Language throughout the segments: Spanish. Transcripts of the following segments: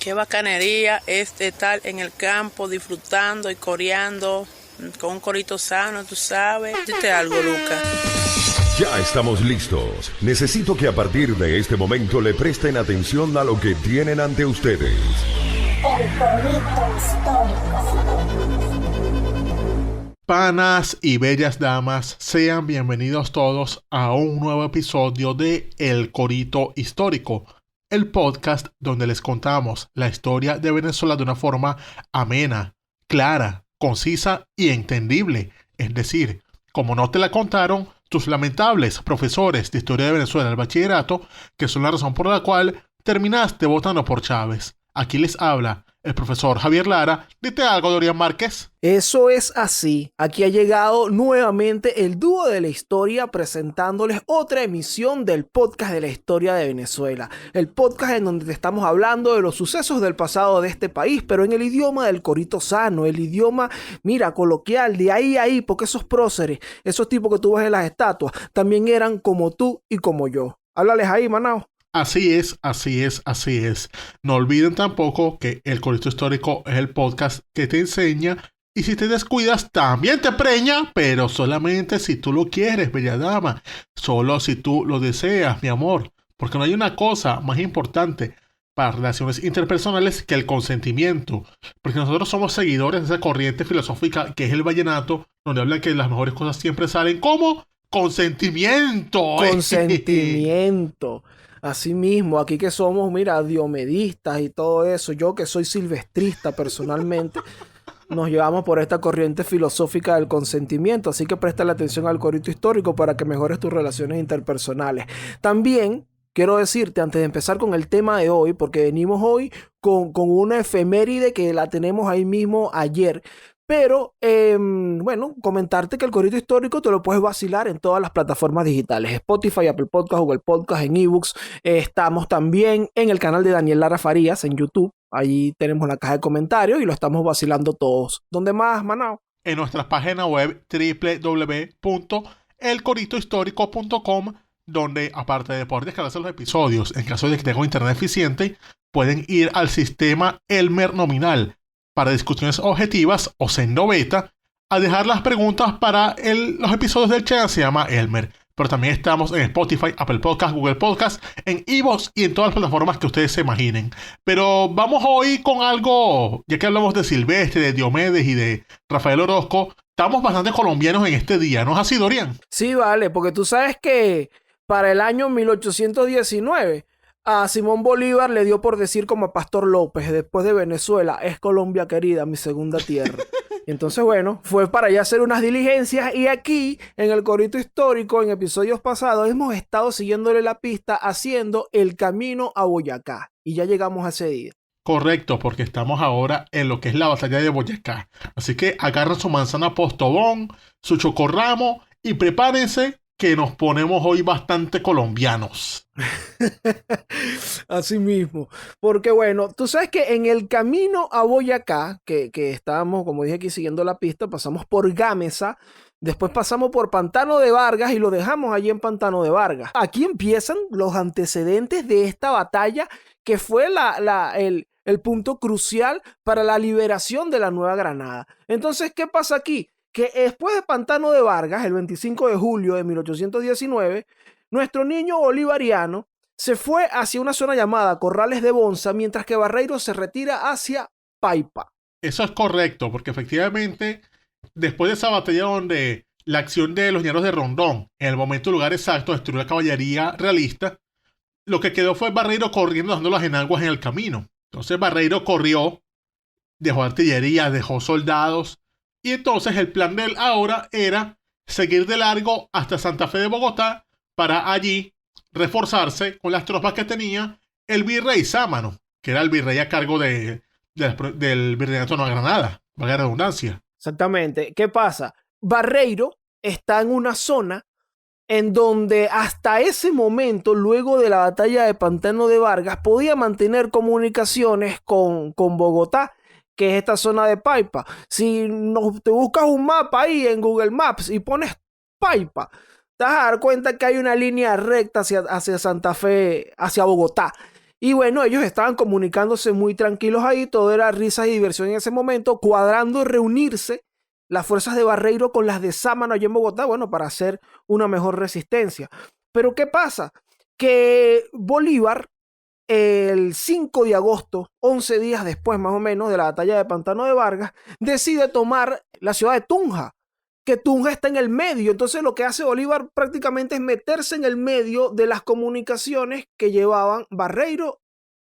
Qué bacanería es estar en el campo disfrutando y coreando con un corito sano, tú sabes. Dite algo, Lucas. Ya estamos listos. Necesito que a partir de este momento le presten atención a lo que tienen ante ustedes. El corito histórico. Panas y bellas damas, sean bienvenidos todos a un nuevo episodio de El Corito Histórico, el podcast donde les contamos la historia de Venezuela de una forma amena, clara, concisa y entendible. Es decir, como no te la contaron tus lamentables profesores de historia de Venezuela del bachillerato, que son la razón por la cual terminaste votando por Chávez. Aquí les habla el profesor Javier Lara. Dite algo, Dorian Márquez. Eso es así. Aquí ha llegado nuevamente el dúo de la historia presentándoles otra emisión del podcast de la historia de Venezuela. El podcast en donde te estamos hablando de los sucesos del pasado de este país, pero en el idioma del corito sano, el idioma, mira, coloquial, de ahí a ahí, porque esos próceres, esos tipos que tú ves en las estatuas, también eran como tú y como yo. Háblales ahí, Manao. Así es. No olviden tampoco que El Corito Histórico es el podcast que te enseña y si te descuidas también te preña, pero solamente si tú lo quieres, bella dama. Solo si tú lo deseas, mi amor. Porque no hay una cosa más importante para relaciones interpersonales que el consentimiento. Porque nosotros somos seguidores de esa corriente filosófica que es el vallenato, donde habla que las mejores cosas siempre salen como consentimiento. Consentimiento. Así mismo, aquí que somos, mira, diomedistas y todo eso, yo que soy silvestrista personalmente, nos llevamos por esta corriente filosófica del consentimiento, así que presta atención al corito histórico para que mejores tus relaciones interpersonales. También quiero decirte, antes de empezar con el tema de hoy, porque venimos hoy con una efeméride que la tenemos ahí mismo ayer, pero, bueno, comentarte que el corito histórico te lo puedes vacilar en todas las plataformas digitales. Spotify, Apple Podcast, Google Podcast, en eBooks. Estamos también en el canal de Daniel Lara Farías en YouTube. Ahí tenemos la caja de comentarios y lo estamos vacilando todos. ¿Dónde más, Manao? En nuestra página web www.elcoritohistórico.com, donde aparte de poder descargarse los episodios, en caso de que tengan internet eficiente, pueden ir al sistema Elmer Nominal para discusiones objetivas o sendo beta, a dejar las preguntas para los episodios del chat. Se llama Elmer. Pero también estamos en Spotify, Apple Podcast, Google Podcast, en iVoox y en todas las plataformas que ustedes se imaginen. Pero vamos hoy con algo, ya que hablamos de Silvestre, de Diomedes y de Rafael Orozco, estamos bastante colombianos en este día, ¿no es así, Dorian? Sí, vale, porque tú sabes que para el año 1819... a Simón Bolívar le dio por decir como a Pastor López, después de Venezuela, es Colombia querida, mi segunda tierra. Y entonces, bueno, fue para allá hacer unas diligencias y aquí, en el corito histórico, en episodios pasados, hemos estado siguiéndole la pista haciendo el camino a Boyacá. Y ya llegamos a ese día. Correcto, porque estamos ahora en lo que es la batalla de Boyacá. Así que agarren su manzana postobón, su chocorramo y prepárense que nos ponemos hoy bastante colombianos. Así mismo, porque bueno, tú sabes que en el camino a Boyacá, que estábamos, como dije aquí, siguiendo la pista, pasamos por Gámeza, después pasamos por Pantano de Vargas y lo dejamos allí en Pantano de Vargas. Aquí empiezan los antecedentes de esta batalla que fue el punto crucial para la liberación de la Nueva Granada. Entonces, ¿qué pasa aquí? Que después de Pantano de Vargas, el 25 de julio de 1819, nuestro niño bolivariano se fue hacia una zona llamada Corrales de Bonza, mientras que Barreiro se retira hacia Paipa. Eso es correcto, porque efectivamente, después de esa batalla donde la acción de los llanos de Rondón, en el momento y lugar exacto, destruyó la caballería realista, lo que quedó fue Barreiro corriendo, dando las enaguas en el camino. Entonces Barreiro corrió, dejó artillería, dejó soldados, y entonces el plan de él ahora era seguir de largo hasta Santa Fe de Bogotá para allí reforzarse con las tropas que tenía el virrey Sámano, que era el virrey a cargo del virreinato de Nueva Granada, valga la redundancia. Exactamente. ¿Qué pasa? Barreiro está en una zona en donde hasta ese momento, luego de la batalla de Pantano de Vargas, podía mantener comunicaciones con Bogotá, que es esta zona de Paipa. Si te buscas un mapa ahí en Google Maps y pones Paipa, te vas a dar cuenta que hay una línea recta hacia Santa Fe, hacia Bogotá. Y bueno, ellos estaban comunicándose muy tranquilos ahí, todo era risas y diversión en ese momento, cuadrando reunirse las fuerzas de Barreiro con las de Sámano allá en Bogotá, bueno, para hacer una mejor resistencia. Pero ¿qué pasa? Que Bolívar, el 5 de agosto, 11 días después más o menos de la batalla de Pantano de Vargas, decide tomar la ciudad de Tunja, que Tunja está en el medio. Entonces lo que hace Bolívar prácticamente es meterse en el medio de las comunicaciones que llevaban Barreiro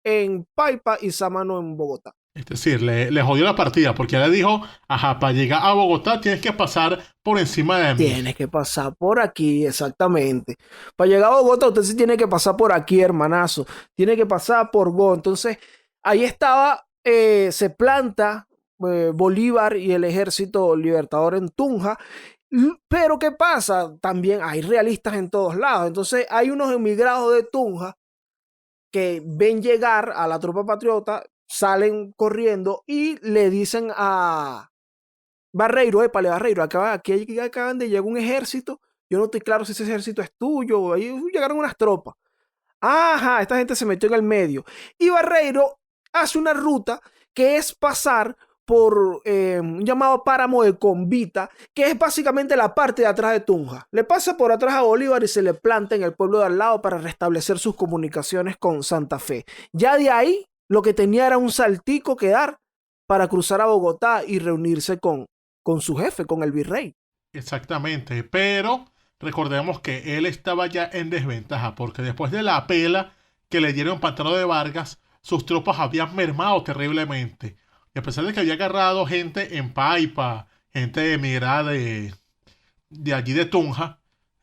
en Paipa y Sámano en Bogotá. Es decir, le jodió la partida porque le dijo, ajá, para llegar a Bogotá tienes que pasar por encima de mí. Tienes que pasar por aquí, exactamente. Para llegar a Bogotá usted sí tiene que pasar por aquí, hermanazo. Tiene que pasar por Go. Entonces, ahí estaba, se planta Bolívar y el ejército libertador en Tunja. Pero ¿qué pasa? También hay realistas en todos lados. Entonces, hay unos emigrados de Tunja que ven llegar a la tropa patriota, salen corriendo y le dicen a Barreiro, épale, Barreiro, aquí acaban de llegar un ejército, yo no estoy claro si ese ejército es tuyo, ahí llegaron unas tropas. Ajá, esta gente se metió en el medio. Y Barreiro hace una ruta que es pasar por un llamado páramo de Convita, que es básicamente la parte de atrás de Tunja. Le pasa por atrás a Bolívar y se le planta en el pueblo de al lado para restablecer sus comunicaciones con Santa Fe. Ya de ahí, lo que tenía era un saltico que dar para cruzar a Bogotá y reunirse con su jefe, con el virrey. Exactamente, pero recordemos que él estaba ya en desventaja, porque después de la pela que le dieron en Pantano de Vargas, sus tropas habían mermado terriblemente. Y a pesar de que había agarrado gente en Paipa, gente emigrada de allí de Tunja,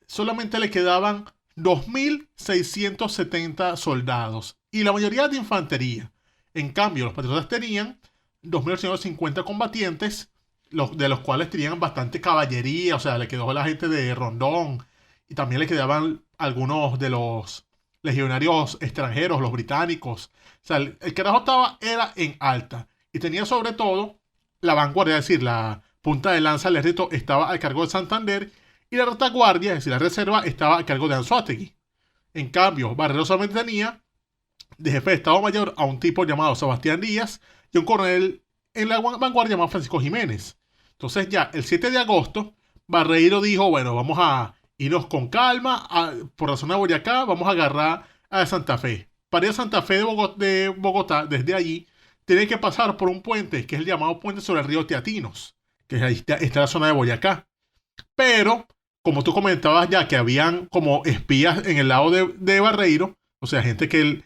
solamente le quedaban 2.670 soldados y la mayoría de infantería. En cambio, los patriotas tenían 2.850 combatientes, de los cuales tenían bastante caballería, o sea, le quedó la gente de Rondón y también le quedaban algunos de los legionarios extranjeros, los británicos. O sea, el carajo era en alta y tenía sobre todo la vanguardia, es decir, la punta de lanza del ejército estaba a cargo de Santander y la retaguardia, es decir, la reserva, estaba a cargo de Anzoátegui. En cambio, Barreiro solamente tenía de jefe de Estado Mayor a un tipo llamado Sebastián Díaz y un coronel en la vanguardia llamado Francisco Jiménez. Entonces ya el 7 de agosto, Barreiro dijo, bueno, vamos a irnos con calma, por la zona de Boyacá, vamos a agarrar a Santa Fe. Para ir a Santa Fe de Bogotá, desde allí, tiene que pasar por un puente, que es el llamado puente sobre el río Teatinos, que ahí está la zona de Boyacá. Pero, como tú comentabas ya, que habían como espías en el lado de Barreiro, o sea, gente que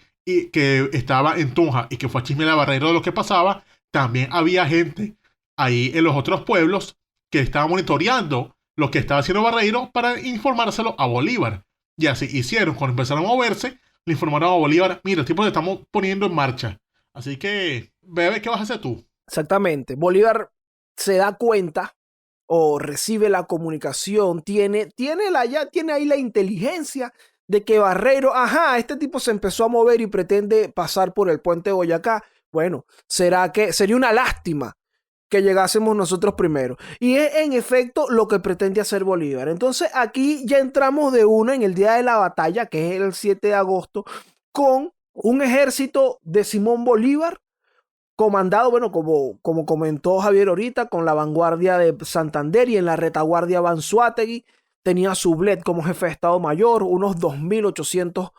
estaba en Tunja y que fue a chismear a Barreiro de lo que pasaba, también había gente ahí en los otros pueblos que estaban monitoreando lo que estaba haciendo Barreiro para informárselo a Bolívar. Y así hicieron. Cuando empezaron a moverse, le informaron a Bolívar, mira, tipo te estamos poniendo en marcha. Así que, bebé, ¿qué vas a hacer tú? Exactamente. Bolívar se da cuenta o recibe la comunicación, tiene ahí la inteligencia de que Barreiro, ajá, este tipo se empezó a mover y pretende pasar por el puente de Boyacá. Bueno, sería una lástima que llegásemos nosotros primero. Y es en efecto lo que pretende hacer Bolívar. Entonces aquí ya entramos de una en el día de la batalla, que es el 7 de agosto, con un ejército de Simón Bolívar, comandado, bueno, como comentó Javier ahorita, con la vanguardia de Santander y en la retaguardia Anzoátegui. Tenía a Sublet como jefe de Estado Mayor, unos 2.800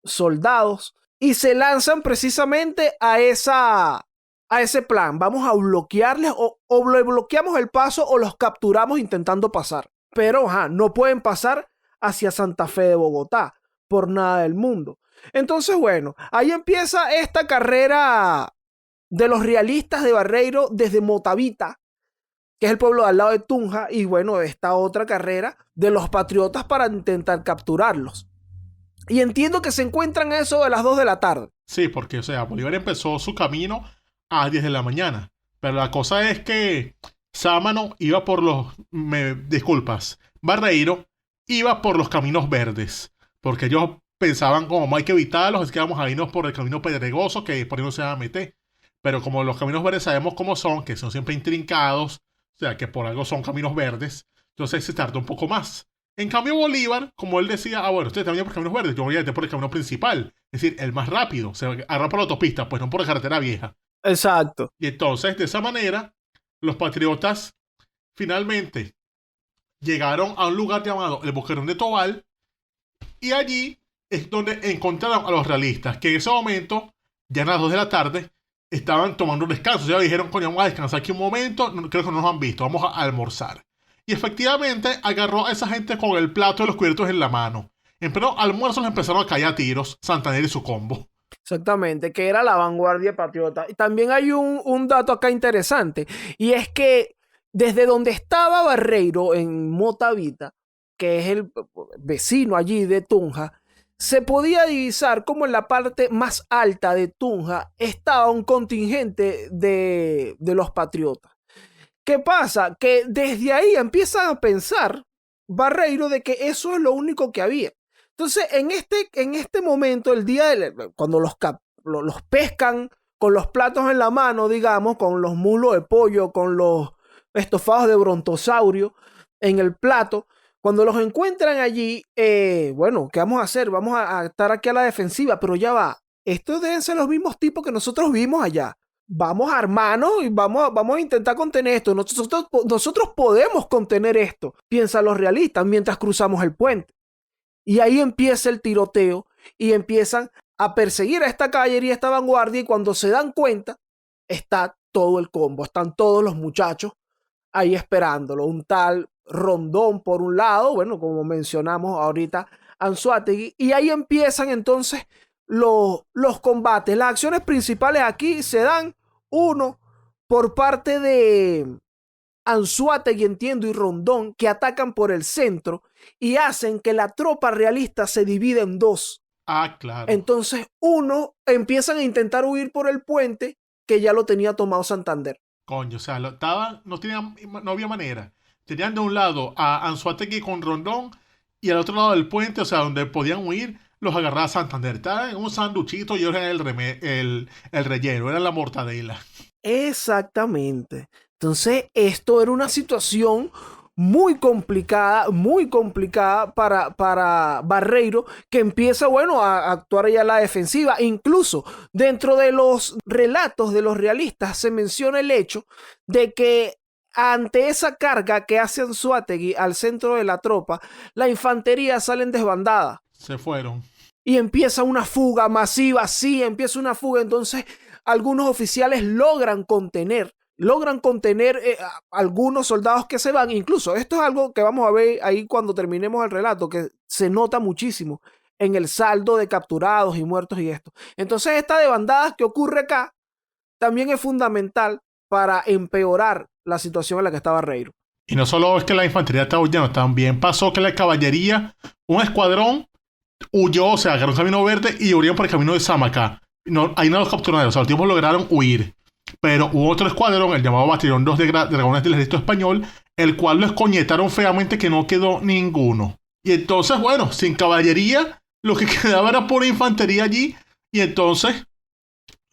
soldados. Y se lanzan precisamente a ese plan. Vamos a bloquearles o bloqueamos el paso o los capturamos intentando pasar. Pero no pueden pasar hacia Santa Fe de Bogotá por nada del mundo. Entonces, bueno, ahí empieza esta carrera de los realistas de Barreiro desde Motavita, que es el pueblo de al lado de Tunja, y bueno, esta otra carrera de los patriotas para intentar capturarlos. Y entiendo que se encuentran a eso de las 2 de la tarde. Sí, porque, o sea, Bolívar empezó su camino a 10 de la mañana. Pero la cosa es que Sámano iba por Barreiro iba por los caminos verdes. Porque ellos pensaban como hay que evitarlos, es que vamos a irnos por el camino pedregoso, que por ahí no se van a meter. Pero como los caminos verdes sabemos cómo son, que son siempre intrincados, o sea, que por algo son caminos verdes, entonces se tarda un poco más. En cambio, Bolívar, como él decía, bueno, ustedes también por caminos verdes, yo voy a ir por el camino principal, es decir, el más rápido, se agarra por la autopista, pues no por la carretera vieja. Exacto. Y entonces, de esa manera, los patriotas finalmente llegaron a un lugar llamado el Boquerón de Tobal, y allí es donde encontraron a los realistas, que en ese momento, ya a las 2 de la tarde, estaban tomando un descanso. Ya dijeron, coño, vamos a descansar aquí un momento, creo que no nos han visto, vamos a almorzar. Y efectivamente agarró a esa gente con el plato de los cubiertos en la mano. En pleno almuerzo les empezaron a caer a tiros Santander y su combo. Exactamente, que era la vanguardia patriota. Y también hay un dato acá interesante, y es que desde donde estaba Barreiro en Motavita, que es el vecino allí de Tunja, se podía divisar como en la parte más alta de Tunja estaba un contingente de los patriotas. ¿Qué pasa? Que desde ahí empiezan a pensar Barreiro de que eso es lo único que había. Entonces, en este momento, el día cuando los pescan con los platos en la mano, digamos, con los muslos de pollo, con los estofados de brontosaurio en el plato, cuando los encuentran allí, bueno, ¿qué vamos a hacer? Vamos a estar aquí a la defensiva, pero ya va. Estos deben ser los mismos tipos que nosotros vimos allá. Vamos a armarnos y vamos a intentar contener esto. Nosotros podemos contener esto, piensan los realistas, mientras cruzamos el puente. Y ahí empieza el tiroteo y empiezan a perseguir a esta caballería, a esta vanguardia, y cuando se dan cuenta, está todo el combo, están todos los muchachos ahí esperándolo. Un tal Rondón por un lado, bueno, como mencionamos ahorita, Anzoátegui, y ahí empiezan entonces los combates. Las acciones principales aquí se dan, uno, por parte de Anzoátegui, entiendo, y Rondón, que atacan por el centro y hacen que la tropa realista se divida en dos. Ah, claro. Entonces, uno, empiezan a intentar huir por el puente que ya lo tenía tomado Santander. Coño, o sea, no había manera. Tenían de un lado a Anzoátegui con Rondón y al otro lado del puente, o sea, donde podían huir, los agarraba Santander. Estaban en un sanduchito y ellos eran el relleno, era la mortadela. Exactamente. Entonces, esto era una situación muy complicada para Barreiro, que empieza, bueno, a actuar ya a la defensiva. Incluso dentro de los relatos de los realistas se menciona el hecho de que ante esa carga que hace Anzoátegui al centro de la tropa, la infantería sale en desbandada. Se fueron. Y empieza una fuga masiva, sí, empieza una fuga. Entonces, algunos oficiales logran contener algunos soldados que se van. Incluso esto es algo que vamos a ver ahí cuando terminemos el relato, que se nota muchísimo en el saldo de capturados y muertos y esto. Entonces, esta desbandada que ocurre acá también es fundamental para empeorar la situación en la que está Barreiro. Y no solo es que la infantería estaba huyendo, también pasó que la caballería, un escuadrón, huyó, o sea, agarró un camino verde y huyeron por el camino de Samacá. No, ahí no los capturaron, o sea, los tipos lograron huir. Pero hubo otro escuadrón, el llamado Batallón 2 de Dragones del Ejército Español, el cual lo escoñetaron feamente, que no quedó ninguno. Y entonces, bueno, sin caballería, lo que quedaba era pura infantería allí. Y entonces,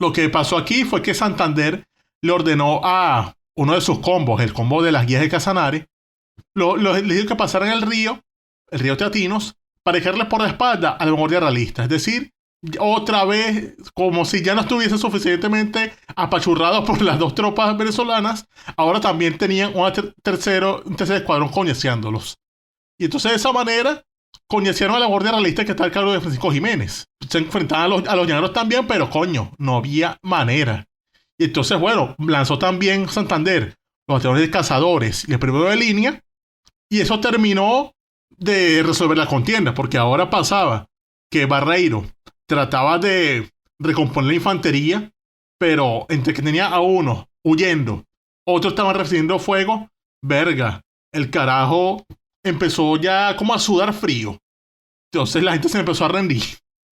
lo que pasó aquí fue que Santander le ordenó a uno de sus combos, el combo de las guías de Casanare, le dijo que pasaran el río Teatinos, para dejarle por la espalda a la vanguardia realista. Es decir, otra vez, como si ya no estuviesen suficientemente apachurrados por las dos tropas venezolanas, ahora también tenían un tercer escuadrón coñeciándolos. Y entonces de esa manera coñecieron a la guardia realista que está al cargo de Francisco Jiménez. Se enfrentaban a los llaneros también, pero coño, no había manera. Y entonces, bueno, lanzó también Santander los batallones de cazadores y el primero de línea, y eso terminó de resolver la contienda, porque ahora pasaba que Barreiro trataba de recomponer la infantería, pero entre que tenía a uno huyendo, otros estaban recibiendo fuego, verga, el carajo empezó ya como a sudar frío. Entonces la gente se empezó a rendir.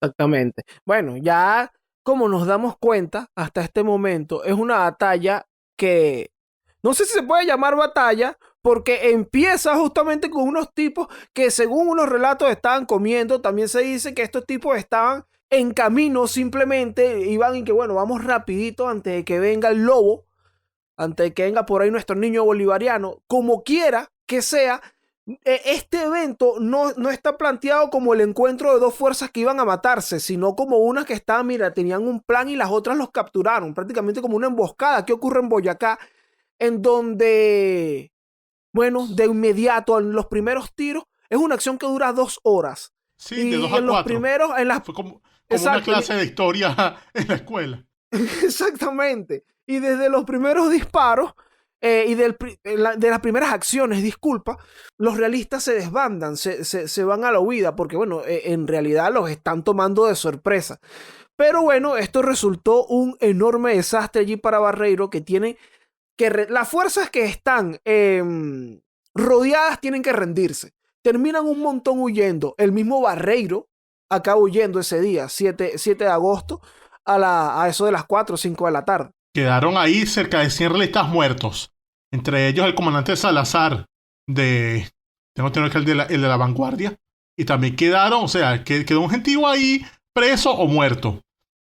Exactamente. Bueno, ya como nos damos cuenta hasta este momento, es una batalla que no sé si se puede llamar batalla, porque empieza justamente con unos tipos que según unos relatos estaban comiendo. También se dice que estos tipos estaban en camino, simplemente iban y que bueno, vamos rapidito antes de que venga el lobo, antes de que venga por ahí nuestro niño bolivariano. Como quiera que sea, Este evento no está planteado como el encuentro de dos fuerzas que iban a matarse, sino como unas que estaban, mira, tenían un plan y las otras los capturaron, prácticamente como una emboscada que ocurre en Boyacá, en donde, bueno, de inmediato en los primeros tiros, es una acción que dura 2 horas. Sí, Y de 2 a en los 4. primeros, Fue como una exacto, clase de historia en la escuela. exactamente. Y desde los primeros disparos y de las primeras acciones, disculpa, los realistas se desbandan, se van a la huida, porque bueno, en realidad los están tomando de sorpresa. Pero bueno, esto resultó un enorme desastre allí para Barreiro, que tiene que... las fuerzas que están rodeadas tienen que rendirse. Terminan un montón huyendo. El mismo Barreiro acaba huyendo ese día, 7 de agosto, a eso de las 4 o 5 de la tarde. Quedaron ahí cerca de 100 realistas muertos. Entre ellos el comandante Salazar tengo entendido que el de la vanguardia. Y también quedaron, o sea, quedó un gentío ahí preso o muerto.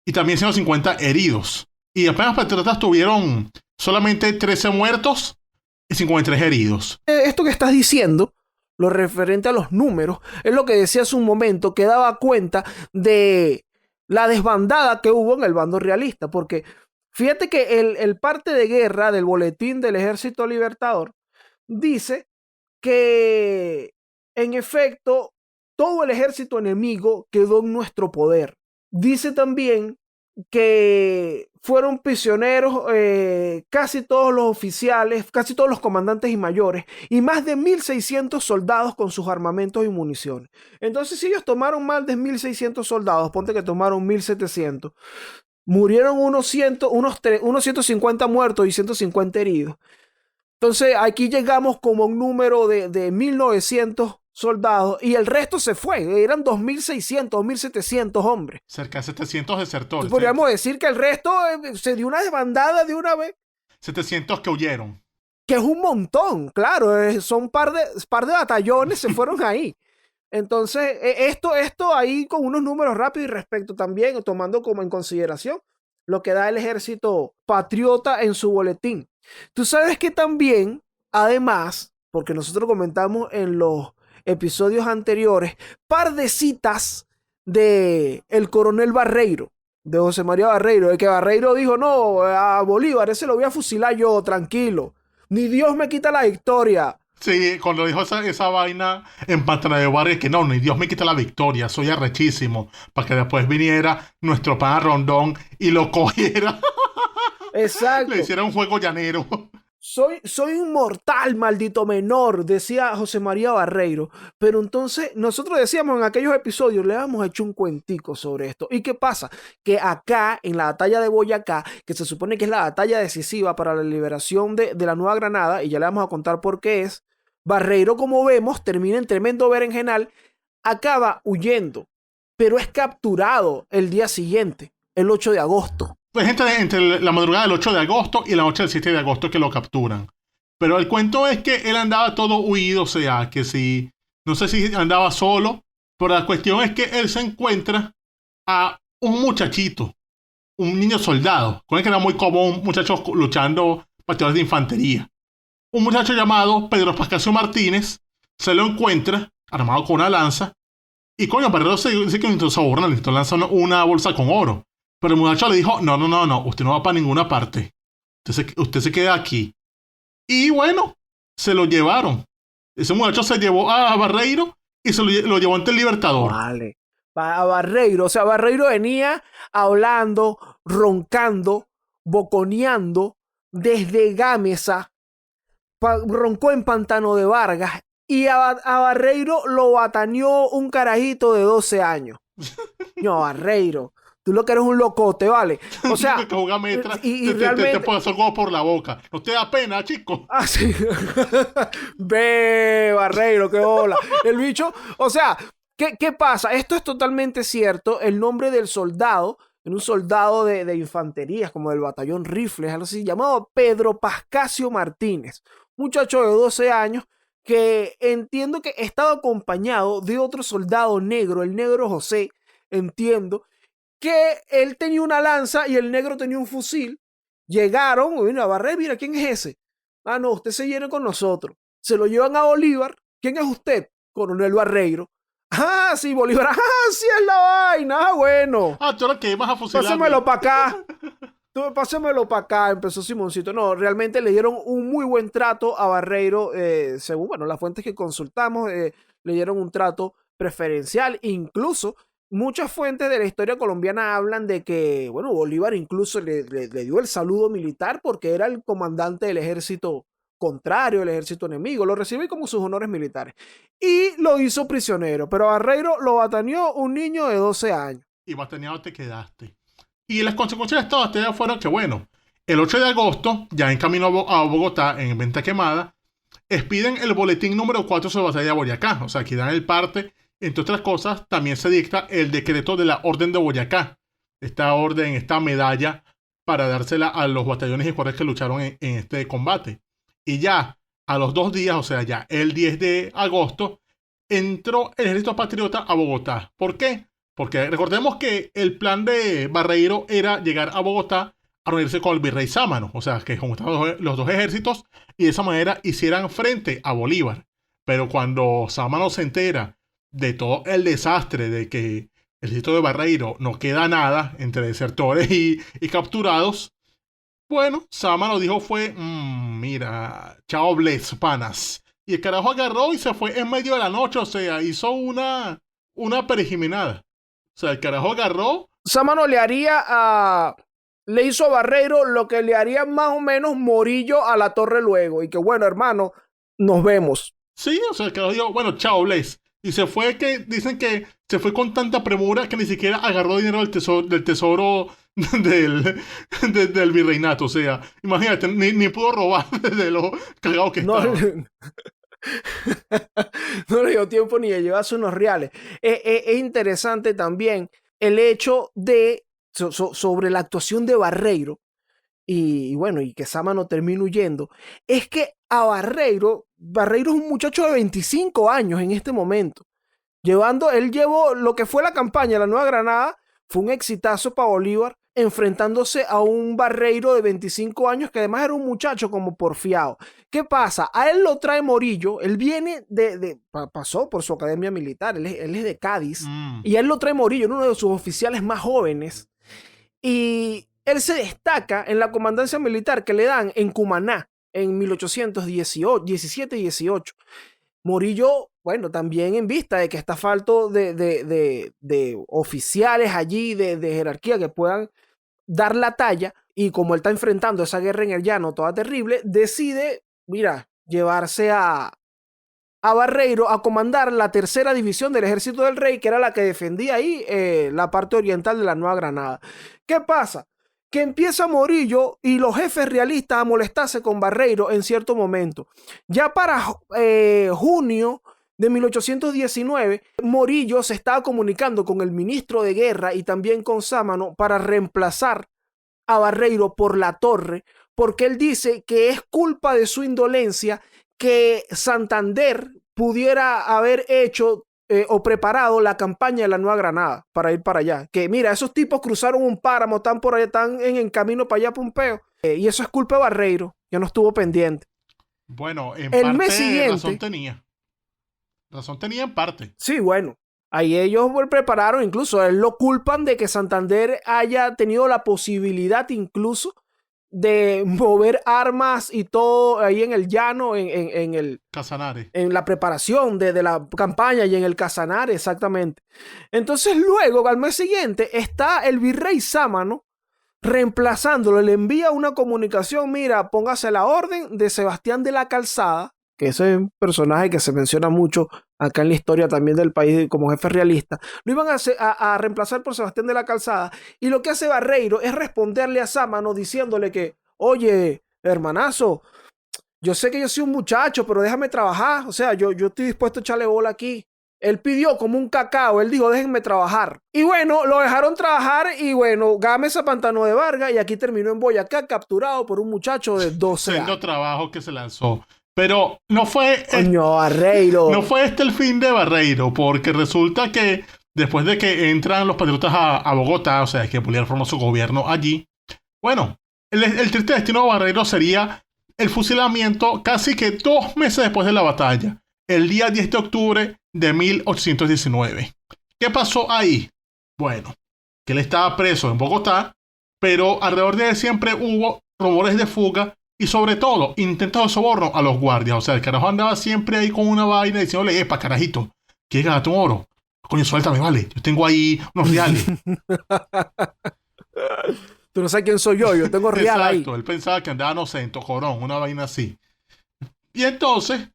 Y también 150 heridos. Y apenas patriotas tuvieron solamente 13 muertos y 53 heridos. Esto que estás diciendo, lo referente a los números, es lo que decía hace un momento, que daba cuenta de la desbandada que hubo en el bando realista, porque fíjate que el parte de guerra del boletín del Ejército Libertador dice que en efecto todo el ejército enemigo quedó en nuestro poder. Dice también que fueron prisioneros casi todos los oficiales, casi todos los comandantes y mayores, y más de 1.600 soldados con sus armamentos y municiones. Entonces, si ellos tomaron más de 1.600 soldados, ponte que tomaron 1.700, murieron unos 150 muertos y 150 heridos. Entonces, aquí llegamos como a un número de 1.900 soldados y el resto se fue. Eran 2.600, 2.700 hombres. Cerca de 700 desertores. Entonces, podríamos decir que el resto se dio una desbandada de una vez. 700 que huyeron. Que es un montón, claro. Son un par de batallones se fueron ahí. Entonces, esto ahí con unos números rápidos y respecto también, tomando como en consideración lo que da el ejército patriota en su boletín. Tú sabes que también, además, porque nosotros comentamos en los episodios anteriores, par de citas de el coronel Barreiro, de José María Barreiro, de que Barreiro dijo, no, a Bolívar ese lo voy a fusilar yo, tranquilo, ni Dios me quita la victoria. Sí, cuando dijo esa vaina en Pantana de Barrio, que no, ni Dios me quita la victoria, soy arrechísimo, para que después viniera nuestro pana Rondón y lo cogiera. Exacto. Le hiciera un juego llanero. Soy inmortal, maldito menor, decía José María Barreiro. Pero entonces nosotros decíamos en aquellos episodios, le habíamos hecho un cuentico sobre esto. ¿Y qué pasa? Que acá, en la batalla de Boyacá, que se supone que es la batalla decisiva para la liberación de la Nueva Granada, y ya le vamos a contar por qué es, Barreiro, como vemos, termina en tremendo berenjenal, acaba huyendo, pero es capturado el día siguiente, el 8 de agosto. Pues entre la madrugada del 8 de agosto y la noche del 7 de agosto que lo capturan. Pero el cuento es que él andaba todo huido, o sea, que si, no sé si andaba solo, pero la cuestión es que él se encuentra a un muchachito, un niño soldado, con el que era muy común, muchachos luchando batallas de infantería. Un muchacho llamado Pedro Pascasio Martínez se lo encuentra armado con una lanza y coño, Barreiro se dice que necesitó sobornar, necesitó lanzar una bolsa con oro. Pero el muchacho le dijo, no, usted no va para ninguna parte. Usted se queda aquí. Y bueno, se lo llevaron. Ese muchacho se llevó a Barreiro y se lo llevó ante el Libertador. Vale. A Barreiro, o sea, Barreiro venía hablando, roncando, boconeando desde Gámeza, roncó en Pantano de Vargas y a Barreiro lo bataneó un carajito de 12 años. No, Barreiro. Tú lo que eres un locote, ¿vale? O sea, y realmente... te puede hacer algo por la boca. No te da pena, chico. Ah, sí. Ve, Barreiro, qué bola. El bicho, o sea, ¿qué pasa? Esto es totalmente cierto. El nombre del soldado, era un soldado de infantería, como del batallón Rifles, algo así, llamado Pedro Pascasio Martínez. Muchacho de 12 años que entiendo que estaba acompañado de otro soldado negro, el negro José, entiendo, que él tenía una lanza y el negro tenía un fusil. Llegaron, a Barreiro, mira, ¿quién es ese? Ah, no, usted se viene con nosotros. Se lo llevan a Bolívar ¿Quién es usted? Coronel Barreiro. Ah, sí, Bolívar. Ah, sí es la vaina. Ah, bueno. Ah, tú eres que ibas a fusilarme. Pásamelo para acá. Pásamelo para acá, empezó Simoncito. No, realmente le dieron un muy buen trato a Barreiro, según, bueno, las fuentes que consultamos, le dieron un trato preferencial. Incluso muchas fuentes de la historia colombiana hablan de que, bueno, Bolívar incluso le dio el saludo militar porque era el comandante del ejército contrario, el ejército enemigo. Lo recibió como sus honores militares. Y lo hizo prisionero, pero a Barreiro lo bataneó un niño de 12 años. Y bataneado te quedaste. Y las consecuencias de esta batalla fueron que, bueno, el 8 de agosto, ya en camino a Bogotá, en Venta Quemada, expiden el boletín número 4 sobre la batalla de Boyacá. O sea, aquí dan el parte. Entre otras cosas, también se dicta el decreto de la Orden de Boyacá. Esta orden, esta medalla, para dársela a los batallones y escuadrones que lucharon en este combate. Y ya a los 2 días, o sea, ya el 10 de agosto, entró el ejército patriota a Bogotá. ¿Por qué? Porque recordemos que el plan de Barreiro era llegar a Bogotá a reunirse con el virrey Sámano. O sea, que juntaban los dos ejércitos y de esa manera hicieran frente a Bolívar. Pero cuando Sámano se entera de todo el desastre de que el ejército de Barreiro no queda nada entre desertores y capturados, bueno, Sámano dijo fue, mira, chao bless, panas. Y el carajo agarró y se fue en medio de la noche, o sea, hizo una perejimenada. O sea, el carajo agarró. Sámano le hizo a Barreiro lo que le haría más o menos Morillo a la Torre luego. Y que bueno, hermano, nos vemos. Sí, o sea, el carajo dijo, bueno, chao, Blaze. Y se fue que, dicen que se fue con tanta premura que ni siquiera agarró dinero del tesoro del virreinato. O sea, imagínate, ni pudo robar de lo cagado que estaba. No le dio tiempo ni de llevarse unos reales. Es interesante también el hecho de sobre la actuación de Barreiro y bueno, y que Sámano termine huyendo. Es que a Barreiro es un muchacho de 25 años en este momento. Él llevó lo que fue la campaña de la Nueva Granada, fue un exitazo para Bolívar, enfrentándose a un Barreiro de 25 años que además era un muchacho como porfiado. ¿Qué pasa? A él lo trae Morillo, él viene pasó por su academia militar, él es de Cádiz, y a él lo trae Morillo, uno de sus oficiales más jóvenes, y él se destaca en la comandancia militar que le dan en Cumaná en 1817-18. Morillo, bueno, también en vista de que está falto de oficiales allí, de jerarquía que puedan dar la talla, y como él está enfrentando esa guerra en el llano toda terrible, decide, mira, llevarse a Barreiro a comandar la 3ª división del ejército del rey, que era la que defendía ahí la parte oriental de la Nueva Granada. ¿Qué pasa? Que empieza Morillo y los jefes realistas a molestarse con Barreiro en cierto momento. Ya para junio de 1819, Morillo se estaba comunicando con el ministro de Guerra y también con Sámano para reemplazar a Barreiro por La Torre, porque él dice que es culpa de su indolencia que Santander pudiera haber hecho o preparado la campaña de la Nueva Granada para ir para allá. Que mira, esos tipos cruzaron un páramo, están por allá, están en camino para allá, Pompeo. Y eso es culpa de Barreiro, que no estuvo pendiente. Bueno, en el parte mes siguiente, razón tenía. Razón tenía en parte. Sí, bueno. Ahí ellos prepararon, incluso él lo culpan de que Santander haya tenido la posibilidad incluso de mover armas y todo ahí en el llano, en el Casanare. En la preparación de la campaña y en el Casanare, exactamente. Entonces luego, al mes siguiente, está el virrey Sámano reemplazándolo, le envía una comunicación, mira, póngase la orden de Sebastián de la Calzada, que ese es un personaje que se menciona mucho acá en la historia también del país como jefe realista, lo iban a reemplazar por Sebastián de la Calzada, y lo que hace Barreiro es responderle a Sámano diciéndole que, oye, hermanazo, yo sé que yo soy un muchacho, pero déjame trabajar, o sea, yo estoy dispuesto a echarle bola aquí. Él pidió como un cacao, él dijo, déjenme trabajar. Y bueno, lo dejaron trabajar y bueno, Gámez se apantanó de Vargas y aquí terminó en Boyacá capturado por un muchacho de 12 años. Siendo trabajo que se lanzó. Pero no fue... Coño, Barreiro. No fue el fin de Barreiro, porque resulta que después de que entran los patriotas a Bogotá, o sea, que Bolívar formó su gobierno allí, bueno, el triste destino de Barreiro sería el fusilamiento casi que 2 meses después de la batalla. el día 10 de octubre de 1819. ¿Qué pasó ahí? Bueno, que él estaba preso en Bogotá, pero alrededor de él siempre hubo rumores de fuga y sobre todo intentos de soborno a los guardias. O sea, el carajo andaba siempre ahí con una vaina diciéndole, epa, carajito, ¿quieres ganarte un oro? Coño, suéltame, vale. Yo tengo ahí unos reales. Tú no sabes quién soy yo tengo real ahí. Exacto, él pensaba que andaba, no sé, en Tocorón, una vaina así. Y entonces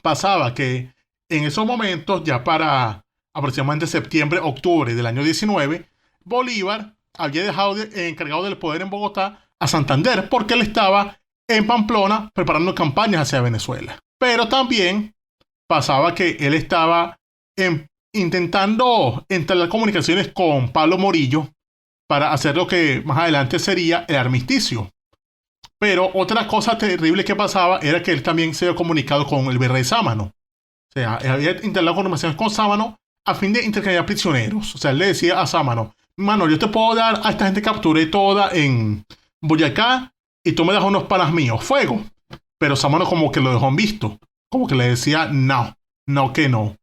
pasaba que en esos momentos, ya para aproximadamente septiembre, octubre del año 19, Bolívar había dejado encargado del poder en Bogotá a Santander porque él estaba en Pamplona preparando campañas hacia Venezuela. Pero también pasaba que él estaba intentando entablar comunicaciones con Pablo Morillo para hacer lo que más adelante sería el armisticio. Pero otra cosa terrible que pasaba era que él también se había comunicado con el virrey Sámano. O sea, él había entablado conversaciones con Sámano a fin de intercambiar prisioneros. O sea, él le decía a Sámano, mano, yo te puedo dar a esta gente que capturé toda en Boyacá y tú me das unos panas míos, fuego. Pero Sámano como que lo dejó en visto. Como que le decía, no, que no.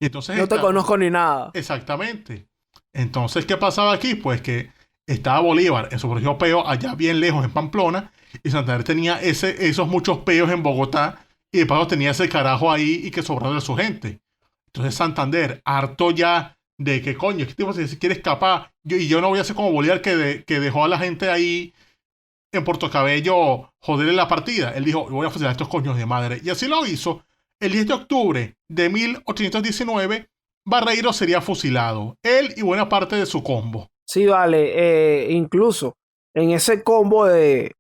Y entonces no te conozco ni nada. Exactamente. Entonces, ¿qué pasaba aquí? Pues que estaba Bolívar en su propio peo allá bien lejos en Pamplona y Santander tenía esos muchos peos en Bogotá y de paso tenía ese carajo ahí y que sobraba de su gente. Entonces Santander, harto ya de que coño, este tipo se quiere escapar yo no voy a ser como Bolívar que dejó a la gente ahí en Puerto Cabello joderle la partida. Él dijo, voy a fusilar a estos coños de madre. Y así lo hizo. El 10 de octubre de 1819, Barreiro sería fusilado. Él y buena parte de su combo. Sí, vale. Incluso en ese combo de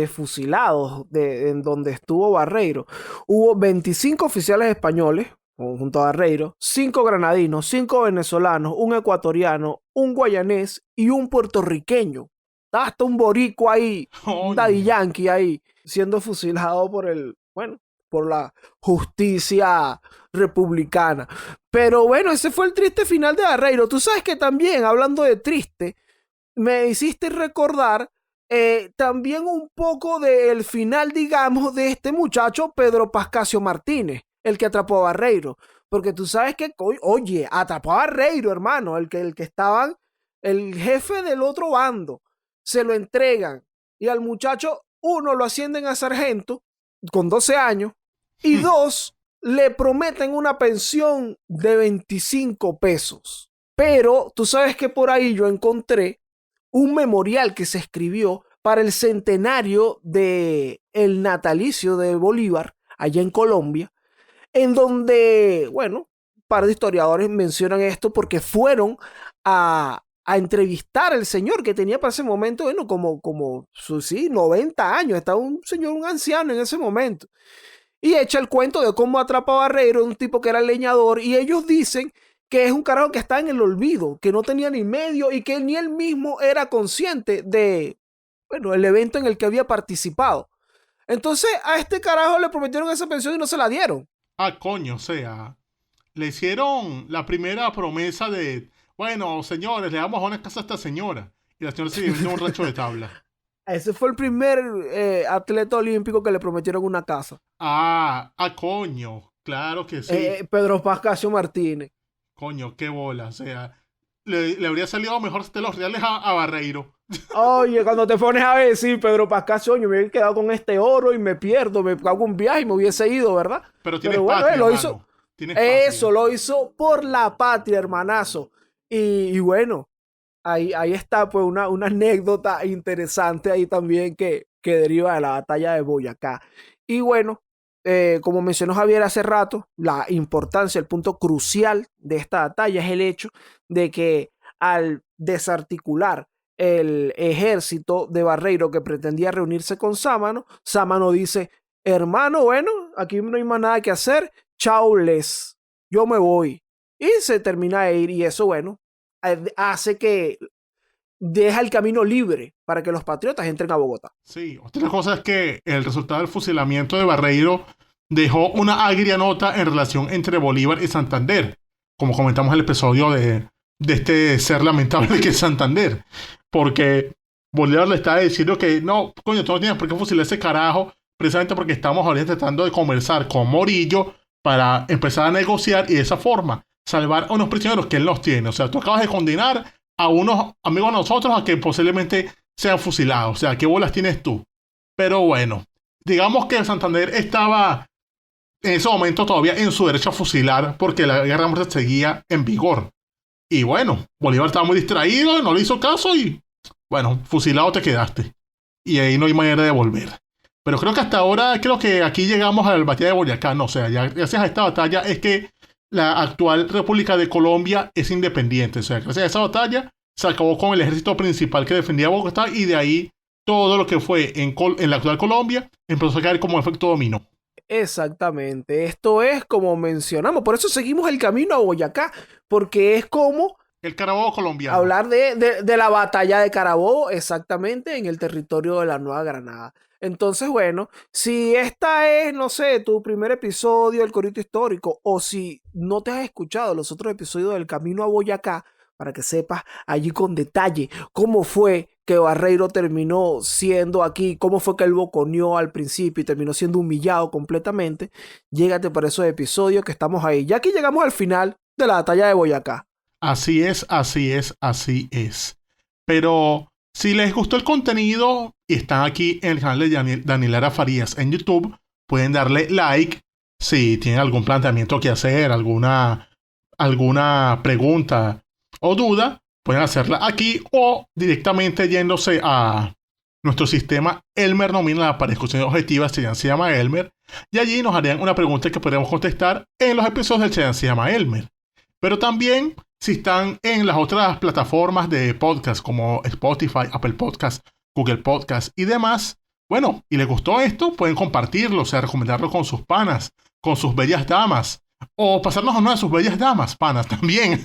fusilados en donde estuvo Barreiro, hubo 25 oficiales españoles junto a Barreiro, 5 granadinos, 5 venezolanos, un ecuatoriano, un guayanés y un puertorriqueño. Hasta un boricua ahí, un Daddy Yankee ahí, siendo fusilado por la justicia republicana. Pero bueno, ese fue el triste final de Barreiro. Tú sabes que también, hablando de triste, me hiciste recordar también un poco del final, digamos, de este muchacho Pedro Pascasio Martínez, el que atrapó a Barreiro. Porque tú sabes que, oye, atrapó a Barreiro, hermano, el que estaban, el jefe del otro bando, se lo entregan. Y al muchacho, uno, lo ascienden a sargento con 12 años, y 2, le prometen una pensión de 25 pesos. Pero tú sabes que por ahí yo encontré un memorial que se escribió para el centenario del natalicio de Bolívar, allá en Colombia, en donde, bueno, un par de historiadores mencionan esto porque fueron a entrevistar al señor que tenía para ese momento, bueno, como 90 años, estaba un señor, un anciano en ese momento. Y echa el cuento de cómo atrapa a Barreiro, un tipo que era leñador, y ellos dicen que es un carajo que está en el olvido, que no tenía ni medio y que ni él mismo era consciente de, bueno, el evento en el que había participado. Entonces a este carajo le prometieron esa pensión y no se la dieron. Ah, coño, o sea, le hicieron la primera promesa de, bueno, señores, le damos a una casa a esta señora. Y la señora se vivió en un rancho de tabla. Ese fue el primer atleta olímpico que le prometieron una casa. Coño, claro que sí. Pedro Pascasio Martínez. Coño, qué bola, o sea, le habría salido mejor de los reales a Barreiro. Oye, cuando te pones a ver, sí, Pedro Pascasio, yo me hubiera quedado con este oro y me pierdo, me hago un viaje y me hubiese ido, ¿verdad? Pero bueno, patria, lo hizo. Eso, lo hizo por la patria, hermanazo. Y bueno, ahí está pues una anécdota interesante ahí también que deriva de la batalla de Boyacá. Y bueno, como mencionó Javier hace rato, la importancia, el punto crucial de esta batalla es el hecho de que al desarticular el ejército de Barreiro que pretendía reunirse con Sámano, Sámano dice, hermano, bueno, aquí no hay más nada que hacer, chao les, yo me voy. Y se termina de ir y eso, bueno, hace que deja el camino libre para que los patriotas entren a Bogotá. Sí, otra cosa es que el resultado del fusilamiento de Barreiro dejó una agria nota en relación entre Bolívar y Santander, como comentamos en el episodio de este ser lamentable que es Santander, porque Bolívar le estaba diciendo que no, coño, tú no tienes por qué fusilar ese carajo, precisamente porque estamos ahorita tratando de conversar con Morillo para empezar a negociar y de esa forma salvar a unos prisioneros que él los tiene. O sea, tú acabas de condenar a unos amigos de nosotros a que posiblemente sean fusilados. O sea, ¿qué bolas tienes tú? Pero bueno, digamos que Santander estaba en ese momento todavía en su derecho a fusilar porque la guerra de muerte seguía en vigor. Y bueno, Bolívar estaba muy distraído, no le hizo caso y bueno, fusilado te quedaste. Y ahí no hay manera de volver. Pero creo que hasta ahora, creo que aquí llegamos a la batalla de Boyacá. No, o sea, ya gracias a esta batalla es que la actual República de Colombia es independiente. O sea, gracias a esa batalla se acabó con el ejército principal que defendía Bogotá y de ahí todo lo que fue en la actual Colombia empezó a caer como efecto dominó. Exactamente, esto es como mencionamos, por eso seguimos el camino a Boyacá, porque es como El Carabobo colombiano. hablar de la batalla de Carabobo, exactamente, en el territorio de la Nueva Granada. Entonces, bueno, si esta es, no sé, tu primer episodio del Corito Histórico, o si no te has escuchado los otros episodios del Camino a Boyacá, para que sepas allí con detalle cómo fue que Barreiro terminó siendo aquí, cómo fue que él boconeó al principio y terminó siendo humillado completamente, llégate para esos episodios que estamos ahí. Ya que llegamos al final de la batalla de Boyacá. Así es, así es, así es. Pero si les gustó el contenido y están aquí en el canal de Daniela Farías en YouTube, pueden darle like. Si tienen algún planteamiento que hacer, alguna pregunta o duda, pueden hacerla aquí o directamente yéndose a nuestro sistema Elmer Nomina para discusiones objetivas, se llama Elmer, y allí nos harían una pregunta que podríamos contestar en los episodios del se llama Elmer. Pero también, si están en las otras plataformas de podcast como Spotify, Apple Podcast, Google Podcast y demás, bueno, y les gustó esto, pueden compartirlo, o sea, recomendarlo con sus panas, con sus bellas damas, o pasarnos a una de sus bellas damas, panas, también.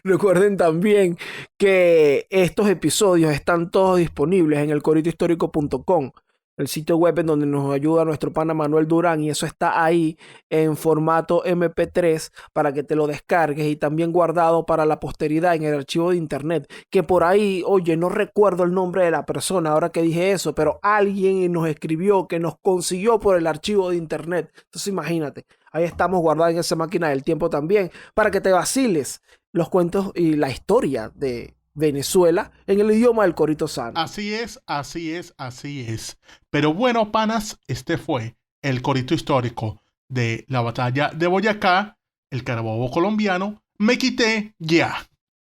Recuerden también que estos episodios están todos disponibles en elcoritohistórico.com, el sitio web en donde nos ayuda nuestro pana Manuel Durán, y eso está ahí en formato MP3 para que te lo descargues y también guardado para la posteridad en el archivo de internet, que por ahí, oye, no recuerdo el nombre de la persona ahora que dije eso, pero alguien nos escribió que nos consiguió por el archivo de internet. Entonces imagínate, ahí estamos guardados en esa máquina del tiempo también para que te vaciles los cuentos y la historia de Venezuela en el idioma del Corito Sano. Así es, así es, así es. Pero bueno, panas, este fue el Corito Histórico de la batalla de Boyacá, el Carabobo colombiano. Me quité ya.